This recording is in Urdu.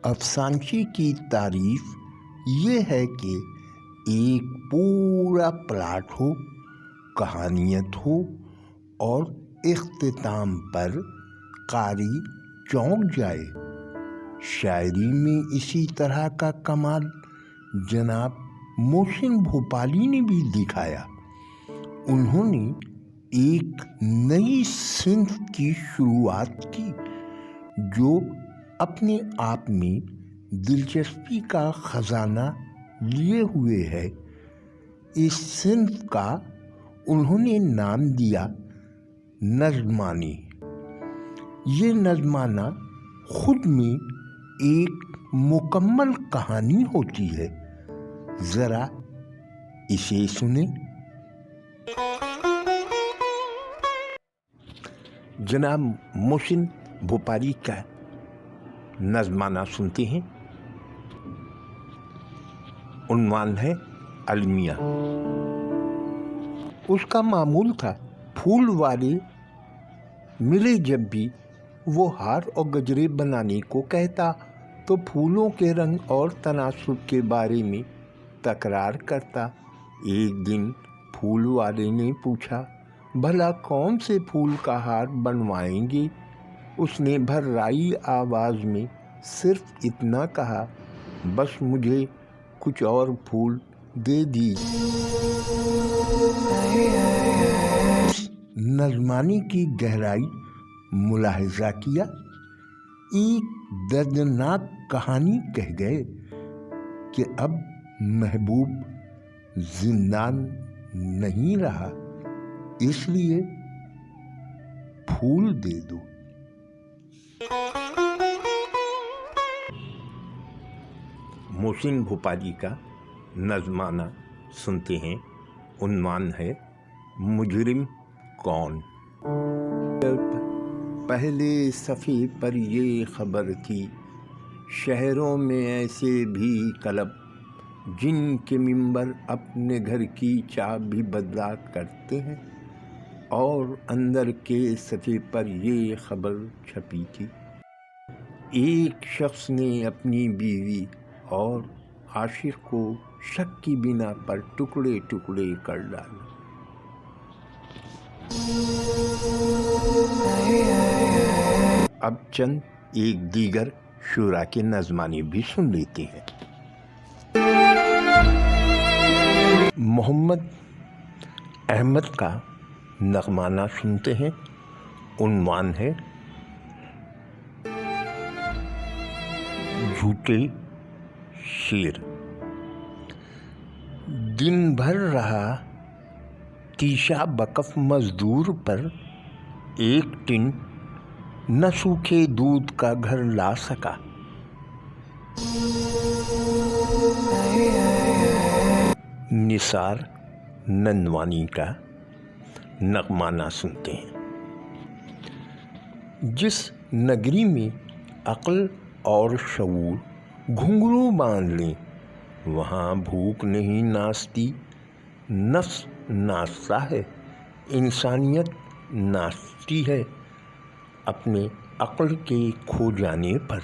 افسانچی کی تعریف یہ ہے کہ ایک پورا پلاٹ ہو، کہانیت ہو اور اختتام پر قاری چونک جائے۔ شاعری میں اسی طرح کا کمال جناب محسن بھوپالی نے بھی دکھایا۔ انہوں نے ایک نئی صنف کی شروعات کی جو اپنے آپ میں دلچسپی کا خزانہ لیے ہوئے ہے۔ اس صنف کا انہوں نے نام دیا نظمانی۔ یہ نظمانہ خود میں ایک مکمل کہانی ہوتی ہے۔ ذرا اسے سنیں۔ جناب محسن بھوپالی کا نظمانہ سنتے ہیں۔ عنوان ہے المیہ۔ اس کا معمول تھا پھول والے ملے جب بھی وہ ہار اور گجرے بنانے کو کہتا تو پھولوں کے رنگ اور تناسب کے بارے میں تکرار کرتا۔ ایک دن پھول والے نے پوچھا، بھلا کون سے پھول کا ہار بنوائیں گے؟ اس نے بھررائی آواز میں صرف اتنا کہا، بس مجھے کچھ اور پھول دے دیجیے۔ نظمانی کی گہرائی ملاحظہ کیا۔ ایک دردناک کہانی کہہ گئے کہ اب محبوب زندہ نہیں رہا، اس لیے پھول دے دو۔ محسن بھوپالی کا نظمانہ سنتے ہیں۔ عنوان ہے مجرم کون؟ پہلے صفحے پر یہ خبر تھی، شہروں میں ایسے بھی کلب جن کے ممبر اپنے گھر کی چابی بدلا کرتے ہیں، اور اندر کے صفحے پر یہ خبر چھپی تھی، ایک شخص نے اپنی بیوی اور عاشق کو شک کی بنا پر ٹکڑے ٹکڑے کر ڈالا۔ اب چند ایک دیگر شعراء کے نظمانے بھی سن لیتے ہیں۔ محمد احمد کا نغمانہ سنتے ہیں۔ عنوان ہے جھوٹے شیر۔ دن بھر رہا تیشا بکف مزدور پر، ایک ٹن نہ سوکھے دودھ کا گھر لا سکا۔ نثار ننوانی کا نغمانہ سنتے ہیں۔ جس نگری میں عقل اور شعور گھنگرو باندھ لیں، وہاں بھوک نہیں ناچتی، نفس ناچتا ہے، انسانیت ناچتی ہے اپنے عقل کے کھو جانے پر۔